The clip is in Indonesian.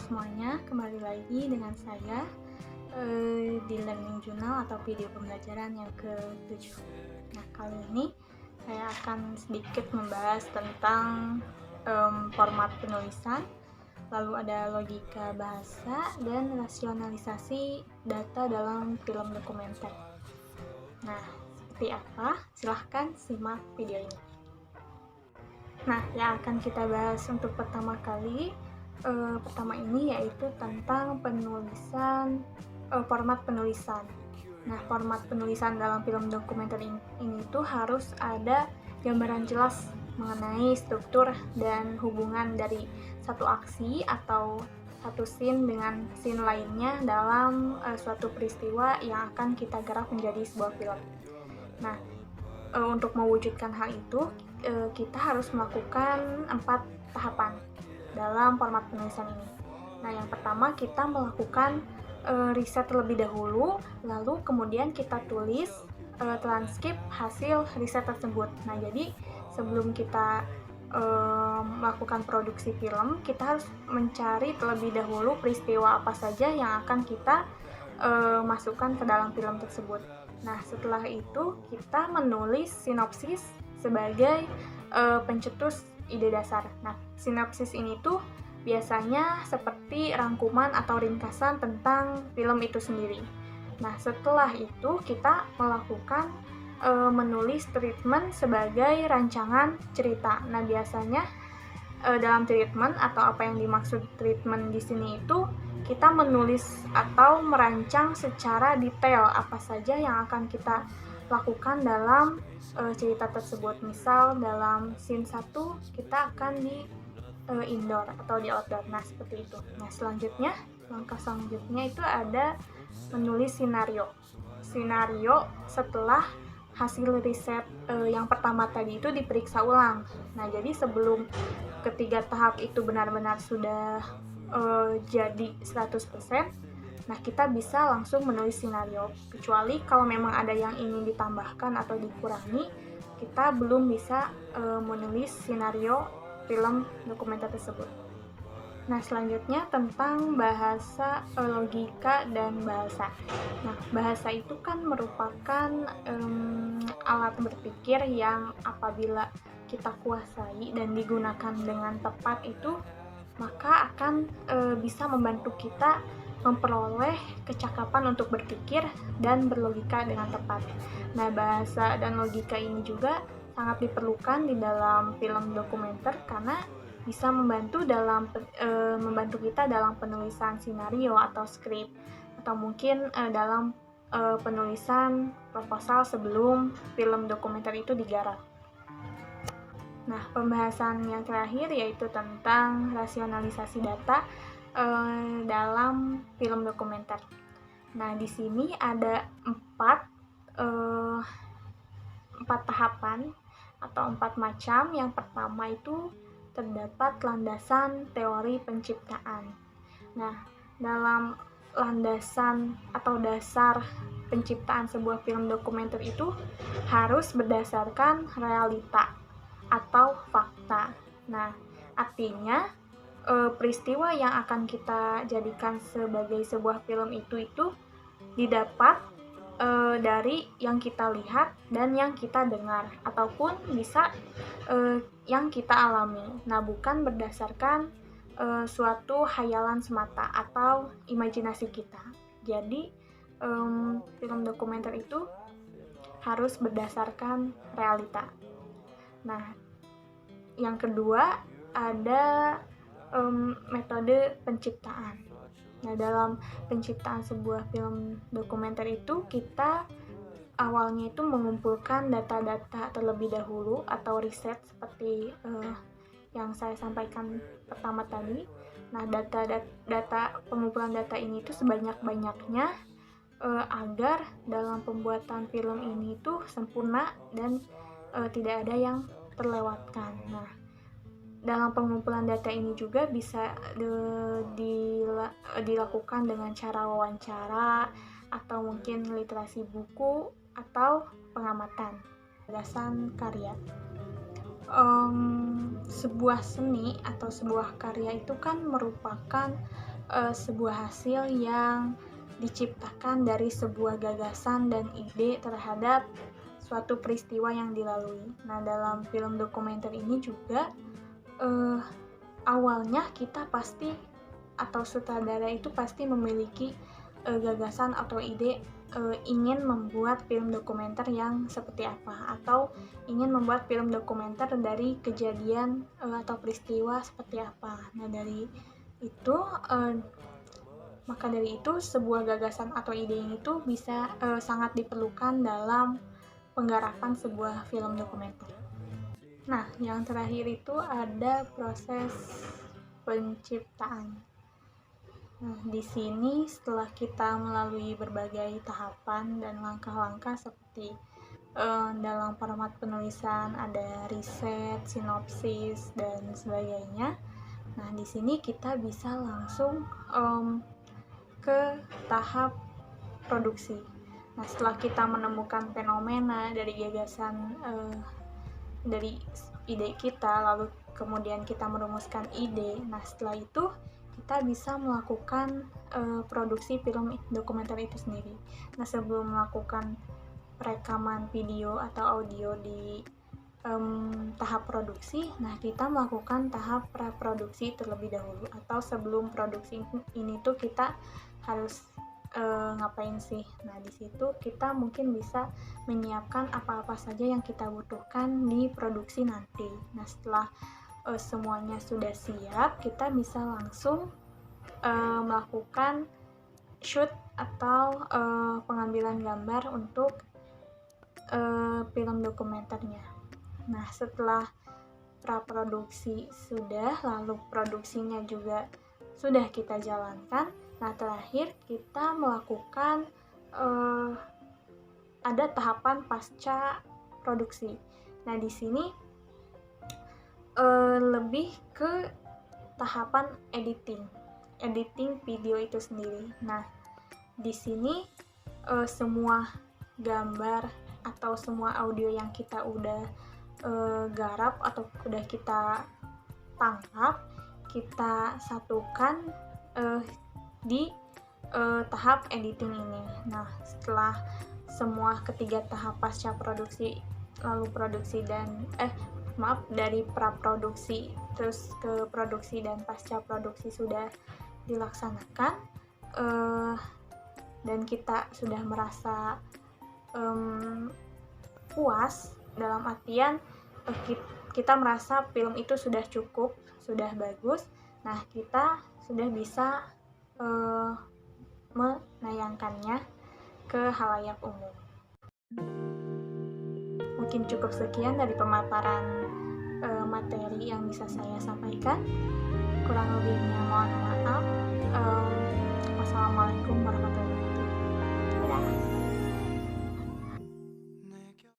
semuanya, kembali lagi dengan saya di Learning Journal atau video pembelajaran yang ke-7. Nah, kali ini saya akan sedikit membahas tentang format penulisan, lalu ada logika bahasa, dan rasionalisasi data dalam film dokumenter. Nah, seperti apa? Silahkan simak video ini. Nah, yang akan kita bahas untuk pertama ini yaitu tentang penulisan, format penulisan. Nah, format penulisan dalam film dokumenter ini tuh harus ada gambaran jelas mengenai struktur dan hubungan dari satu aksi atau satu scene dengan scene lainnya dalam suatu peristiwa yang akan kita garap menjadi sebuah film. Nah, untuk mewujudkan hal itu, kita harus melakukan 4 tahapan dalam format penulisan ini. Nah, yang pertama kita melakukan riset terlebih dahulu, lalu kemudian kita tulis transkrip hasil riset tersebut. Nah, jadi sebelum kita melakukan produksi film, kita harus mencari terlebih dahulu peristiwa apa saja yang akan kita masukkan ke dalam film tersebut. Nah, setelah itu kita menulis sinopsis sebagai pencetus ide dasar. Nah, sinopsis ini tuh biasanya seperti rangkuman atau ringkasan tentang film itu sendiri. Nah, setelah itu kita melakukan menulis treatment sebagai rancangan cerita. Nah, biasanya dalam treatment atau apa yang dimaksud treatment di sini itu kita menulis atau merancang secara detail apa saja yang akan kita lakukan dalam cerita tersebut. Misal dalam scene 1 kita akan di indoor atau di outdoor. Nah, seperti itu. Nah, langkah selanjutnya itu ada menulis skenario. Skenario setelah hasil riset yang pertama tadi itu diperiksa ulang. Nah, jadi sebelum ketiga tahap itu benar-benar sudah jadi 100%, nah kita bisa langsung menulis skenario. Kecuali kalau memang ada yang ingin ditambahkan atau dikurangi, kita belum bisa menulis skenario film dokumenter tersebut. Nah, selanjutnya tentang bahasa, logika, dan bahasa. Nah, bahasa itu kan merupakan alat berpikir yang apabila kita kuasai dan digunakan dengan tepat itu, maka akan bisa membantu kita memperoleh kecakapan untuk berpikir dan berlogika dengan tepat. Nah, bahasa dan logika ini juga sangat diperlukan di dalam film dokumenter karena bisa membantu kita dalam penulisan skenario atau skrip, atau mungkin dalam penulisan proposal sebelum film dokumenter itu digarap. Nah, pembahasan yang terakhir yaitu tentang rasionalisasi data dalam film dokumenter. Nah, di sini ada 4 tahapan atau 4 macam. Yang pertama itu terdapat landasan teori penciptaan. Nah, dalam landasan atau dasar penciptaan sebuah film dokumenter itu harus berdasarkan realita atau fakta. Nah, artinya peristiwa yang akan kita jadikan sebagai sebuah film itu didapat dari yang kita lihat dan yang kita dengar, ataupun bisa yang kita alami. Nah, bukan berdasarkan suatu hayalan semata atau imajinasi kita. Jadi film dokumenter itu harus berdasarkan realita. Nah, yang kedua ada metode penciptaan. Nah, dalam penciptaan sebuah film dokumenter itu kita awalnya itu mengumpulkan data-data terlebih dahulu atau riset seperti yang saya sampaikan pertama tadi. Nah, pengumpulan data ini itu sebanyak-banyaknya agar dalam pembuatan film ini tuh sempurna dan tidak ada yang terlewatkan. Nah, dalam pengumpulan data ini juga bisa dilakukan dengan cara wawancara atau mungkin literasi buku atau pengamatan gagasan karya. Sebuah seni atau sebuah karya itu kan merupakan sebuah hasil yang diciptakan dari sebuah gagasan dan ide terhadap suatu peristiwa yang dilalui. Nah, dalam film dokumenter ini juga awalnya kita pasti atau sutradara itu pasti memiliki gagasan atau ide ingin membuat film dokumenter yang seperti apa, atau ingin membuat film dokumenter dari kejadian atau peristiwa seperti apa. Nah, maka dari itu sebuah gagasan atau ide ini tuh bisa sangat diperlukan dalam penggarapan sebuah film dokumenter. Nah, yang terakhir itu ada proses penciptaan. Nah, di sini setelah kita melalui berbagai tahapan dan langkah-langkah seperti dalam format penulisan ada riset, sinopsis, dan sebagainya. Nah, di sini kita bisa langsung ke tahap produksi. Nah, setelah kita menemukan fenomena dari gagasan dari ide kita, lalu kemudian kita merumuskan ide. Nah, setelah itu kita bisa melakukan produksi film dokumenter itu sendiri. Nah, sebelum melakukan rekaman video atau audio di tahap produksi, nah kita melakukan tahap praproduksi terlebih dahulu. Atau sebelum produksi ini tuh kita harus ngapain sih? Nah, di situ kita mungkin bisa menyiapkan apa-apa saja yang kita butuhkan di produksi nanti. Nah, setelah semuanya sudah siap, kita bisa langsung melakukan shoot atau pengambilan gambar untuk film dokumenternya. Nah, setelah praproduksi sudah, lalu produksinya juga sudah kita jalankan. Nah, terakhir kita melakukan ada tahapan pasca produksi. Nah, di sini lebih ke tahapan editing video itu sendiri. Nah, di sini semua gambar atau semua audio yang kita udah garap atau udah kita tangkap, kita satukan di tahap editing ini. Nah, setelah semua ketiga tahap pasca produksi, lalu produksi dan dari praproduksi terus ke produksi dan pasca produksi sudah dilaksanakan, dan kita sudah merasa puas, dalam artian kita merasa film itu sudah cukup, sudah bagus. Nah, kita sudah bisa menayangkannya ke halayak umum. Mungkin cukup sekian dari pemaparan materi yang bisa saya sampaikan. Kurang lebihnya mohon maaf. Wassalamualaikum warahmatullahi wabarakatuh.